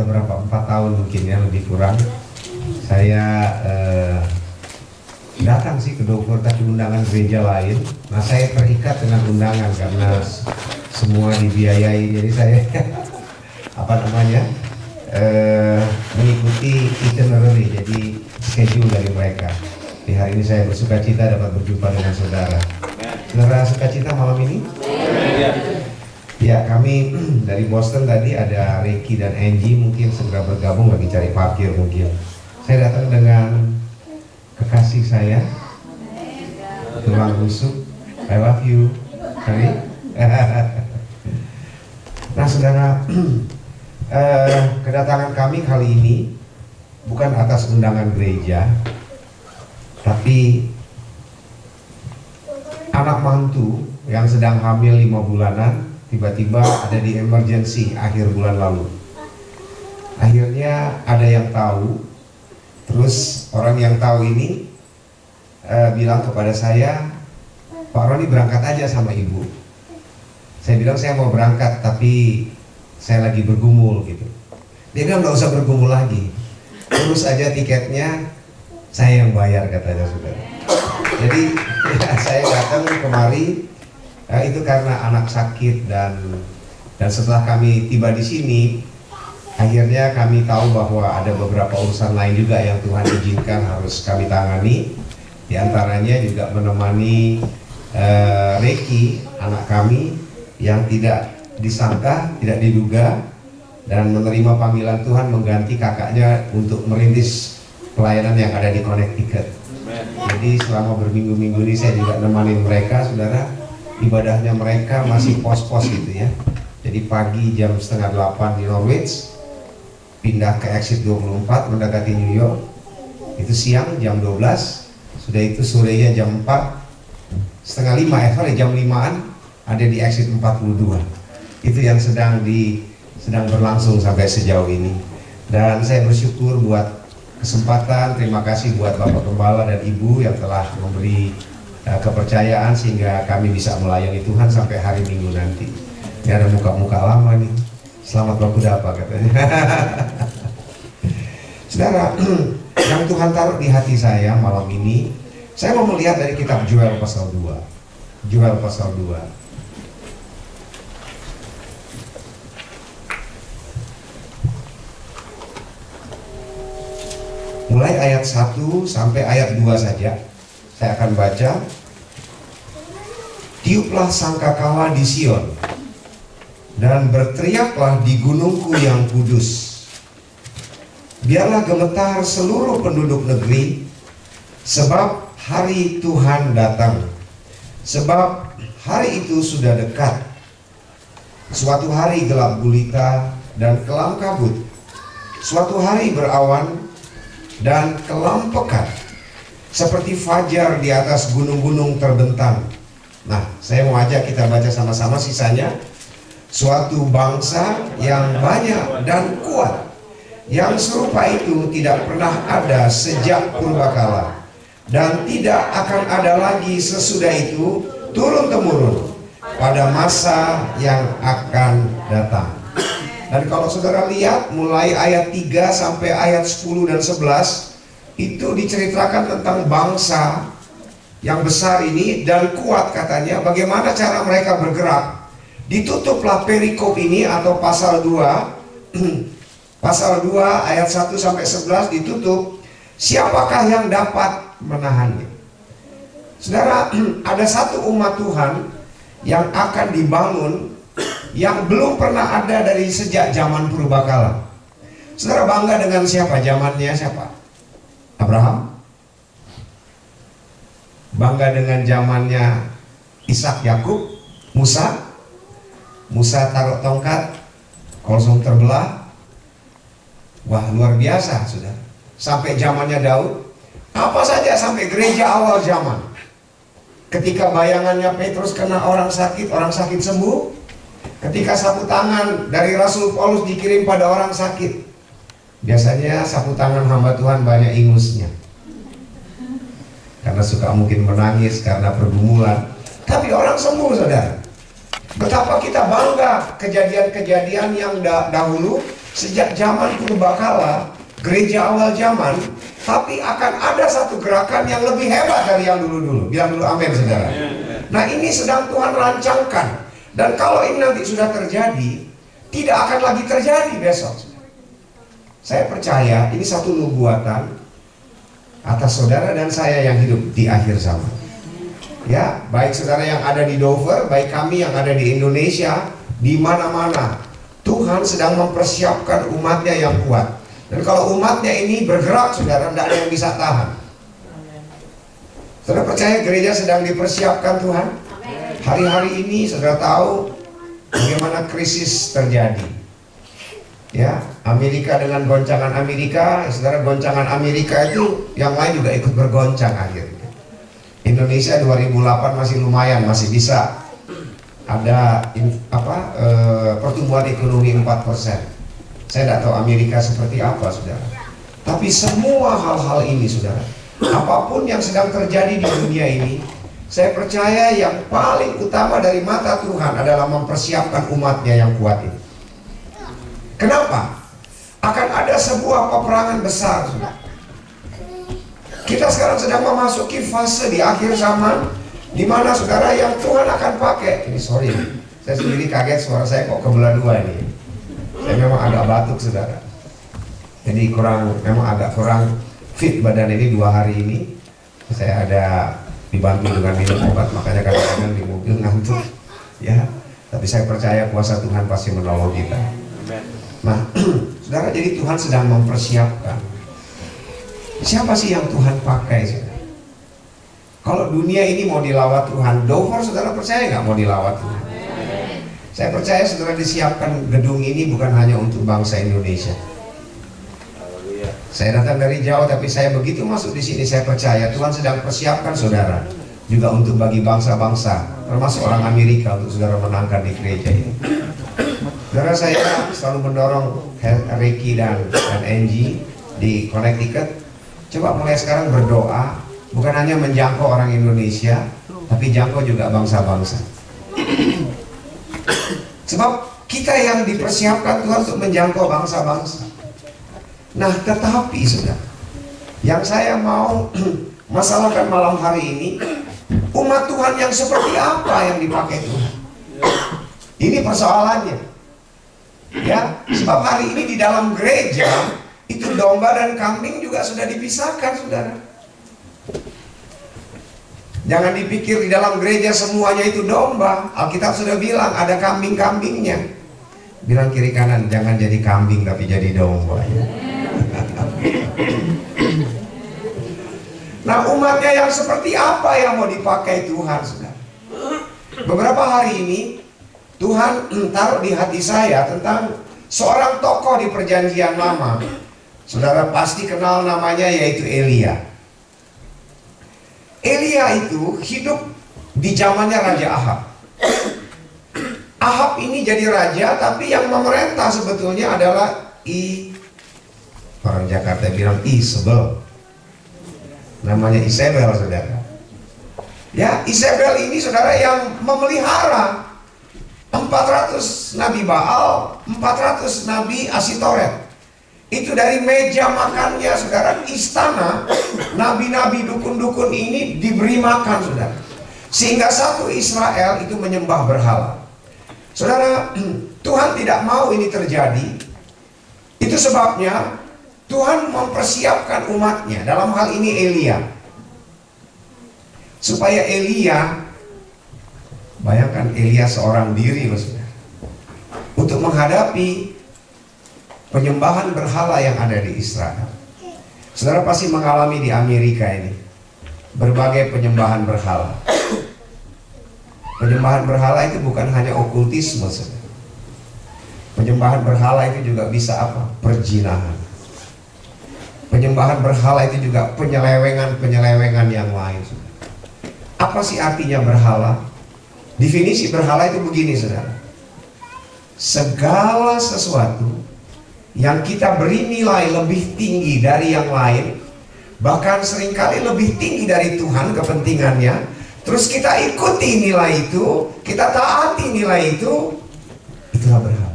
udah berapa, 4 tahun mungkin ya, lebih kurang. Saya datang sih ke Dover tapi undangan gereja lain. Nah saya terikat dengan undangan karena semua dibiayai, jadi saya mengikuti itinerary, jadi schedule dari mereka. Di hari ini saya bersuka cita dapat berjumpa dengan saudara. Saudara sukacita malam ini? Ya, kami dari Boston tadi ada Ricky dan Angie, mungkin segera bergabung lagi cari parkir mungkin. Saya datang dengan kekasih saya, tulang rusuk. I love you. Sorry. Nah, saudara, kedatangan kami kali ini bukan atas undangan gereja, tapi anak mantu yang sedang hamil 5 bulanan tiba-tiba ada di emergency akhir bulan lalu. Akhirnya ada yang tahu, terus orang yang tahu ini bilang kepada saya, Pak Roni berangkat aja sama ibu. Saya bilang saya mau berangkat tapi saya lagi bergumul gitu. Dia bilang nggak usah bergumul lagi, terus aja tiketnya saya yang bayar, katanya saudara. Jadi ya, saya datang kemari itu karena anak sakit, dan setelah kami tiba di sini akhirnya kami tahu bahwa ada beberapa urusan lain juga yang Tuhan izinkan harus kami tangani. Di antaranya juga menemani Ricky, anak kami yang tidak disangka, tidak diduga, dan menerima panggilan Tuhan mengganti kakaknya untuk merintis pelayanan yang ada di Connecticut. Jadi selama berminggu-minggu ini saya juga nemanin mereka, saudara. Ibadahnya mereka masih pos-pos gitu ya. Jadi pagi jam 7:30 di Norwich, pindah ke exit 24 mendekati New York. Itu siang jam 12, sudah itu sorenya jam 4:30, jam 5-an ada di exit 42. Itu yang sedang berlangsung sampai sejauh ini. Dan saya bersyukur buat kesempatan, terima kasih buat Bapak Gembala dan Ibu yang telah memberi kepercayaan sehingga kami bisa melayani Tuhan sampai hari Minggu nanti. Ini ada muka-muka lama nih. Selamat waktu dapat katanya. Saudara, yang Tuhan taruh di hati saya malam ini, saya mau melihat dari kitab Joel pasal 2. Joel pasal 2. Mulai ayat 1 sampai ayat 2 saja saya akan baca. Tiuplah sangkakala di Sion, dan berteriaklah di gunungku yang kudus. Biarlah gemetar seluruh penduduk negeri, sebab hari Tuhan datang. Sebab hari itu sudah dekat. Suatu hari gelap gulita dan kelam kabut. Suatu hari berawan dan kelam pekat, seperti fajar di atas gunung-gunung terbentang. Nah, saya mau ajak kita baca sama-sama sisanya. Suatu bangsa yang banyak dan kuat, yang serupa itu tidak pernah ada sejak purbakala, dan tidak akan ada lagi sesudah itu turun-temurun pada masa yang akan datang. Dan kalau saudara lihat mulai ayat 3 sampai ayat 10 dan 11, itu diceritakan tentang bangsa yang besar ini dan kuat katanya. Bagaimana cara mereka bergerak. Ditutuplah perikop ini atau pasal 2 pasal 2 ayat 1 sampai 11 ditutup. Siapakah yang dapat menahannya? Saudara, ada satu umat Tuhan yang akan dibangun yang belum pernah ada dari sejak zaman purbakala. Saudara bangga dengan siapa? Zamannya siapa? Abraham. Bangga dengan zamannya Ishak, Yakub, Musa. Musa taruh tongkat, kosong terbelah. Wah, luar biasa, saudara. Sampai zamannya Daud. Apa saja sampai gereja awal zaman. Ketika bayangannya Petrus kena orang sakit sembuh. Ketika sapu tangan dari Rasul Paulus dikirim pada orang sakit, biasanya sapu tangan hamba Tuhan banyak ingusnya, karena suka mungkin menangis karena pergumulan. Tapi orang sembuh, saudara. Betapa kita bangga kejadian-kejadian yang dahulu sejak zaman purbakala, gereja awal zaman, tapi akan ada satu gerakan yang lebih hebat dari yang dulu-dulu. Bilang dulu amin, saudara. Nah, ini sedang Tuhan rancangkan. Dan kalau ini nanti sudah terjadi, tidak akan lagi terjadi besok. Saya percaya ini satu nubuatan atas saudara dan saya yang hidup di akhir zaman. Ya, baik saudara yang ada di Dover, baik kami yang ada di Indonesia, di mana-mana Tuhan sedang mempersiapkan umatnya yang kuat. Dan kalau umatnya ini bergerak, saudara, tidak ada yang bisa tahan. Saudara percaya gereja sedang dipersiapkan Tuhan? Hari-hari ini saudara tahu bagaimana krisis terjadi. Ya, Amerika dengan goncangan Amerika, saudara, goncangan Amerika itu yang lain juga ikut bergoncang akhirnya. Indonesia 2008 masih lumayan, masih bisa ada pertumbuhan ekonomi 4%. Saya tidak tahu Amerika seperti apa, saudara. Tapi semua hal-hal ini, saudara, apapun yang sedang terjadi di dunia ini, saya percaya yang paling utama dari mata Tuhan adalah mempersiapkan umatnya yang kuat ini. Kenapa? Akan ada sebuah peperangan besar, saudara. Kita sekarang sedang memasuki fase di akhir zaman, di mana saudara yang Tuhan akan pakai. Ini sorry, saya sendiri kaget suara saya kok kebelah dua ini. Saya memang agak batuk, saudara. Jadi memang agak kurang fit badan ini 2 hari ini. Saya ada dibantu dengan minum obat, makanya kadang-kadang di mobil ngantuk. Ya, tapi saya percaya kuasa Tuhan pasti menolong kita. Nah, saudara, jadi Tuhan sedang mempersiapkan. Siapa sih yang Tuhan pakai, saudara? Kalau dunia ini mau dilawat Tuhan, Dover, saudara percaya nggak mau dilawat Tuhan? Saya percaya saudara disiapkan gedung ini bukan hanya untuk bangsa Indonesia. Saya datang dari jauh, tapi saya begitu masuk di sini, saya percaya Tuhan sedang persiapkan saudara juga untuk bagi bangsa-bangsa, termasuk orang Amerika, untuk saudara menangkan di gereja ini. Saudara, saya selalu mendorong Ricky dan Angie di Connecticut. Coba mulai sekarang berdoa, bukan hanya menjangkau orang Indonesia, tapi jangkau juga bangsa-bangsa. Sebab kita yang dipersiapkan Tuhan untuk menjangkau bangsa-bangsa. Nah, tetapi saudara, yang saya mau masalahkan malam hari ini, umat Tuhan yang seperti apa yang dipakai Tuhan? Ini persoalannya. Ya, sebab hari ini di dalam gereja itu domba dan kambing juga sudah dipisahkan, saudara. Jangan dipikir di dalam gereja semuanya itu domba. Alkitab sudah bilang ada kambing-kambingnya. Bilang kiri kanan, jangan jadi kambing tapi jadi domba. Ya. Nah, umatnya yang seperti apa yang mau dipakai Tuhan, saudara? Beberapa hari ini Tuhan taruh di hati saya tentang seorang tokoh di perjanjian lama. Saudara pasti kenal namanya, yaitu Elia. Elia itu hidup di zamannya Raja Ahab. Ahab ini jadi raja, tapi yang memerintah sebetulnya adalah orang Jakarta bilang Isabel. Namanya Isabel, saudara. Ya, Isabel ini, saudara, yang memelihara 400 nabi Baal, 400 nabi Asitoret. Itu dari meja makannya, saudara, istana, nabi-nabi dukun-dukun ini diberi makan, saudara. Sehingga satu Israel itu menyembah berhala. Saudara, Tuhan tidak mau ini terjadi. Itu sebabnya Tuhan mempersiapkan umatnya, dalam hal ini Elia. Supaya Elia, bayangkan Elia seorang diri, saudara, untuk menghadapi penyembahan berhala yang ada di Israel. Saudara pasti mengalami di Amerika ini berbagai penyembahan berhala. Penyembahan berhala itu bukan hanya okultisme, saudara. Penyembahan berhala itu juga bisa apa? Perzinahan. Penyembahan berhala itu juga penyelewengan yang lain, saudara. Apa sih artinya berhala? Definisi berhala itu begini, saudara. Segala sesuatu yang kita beri nilai lebih tinggi dari yang lain, bahkan seringkali lebih tinggi dari Tuhan kepentingannya, terus kita ikuti nilai itu, kita taati nilai itu, itulah berhala.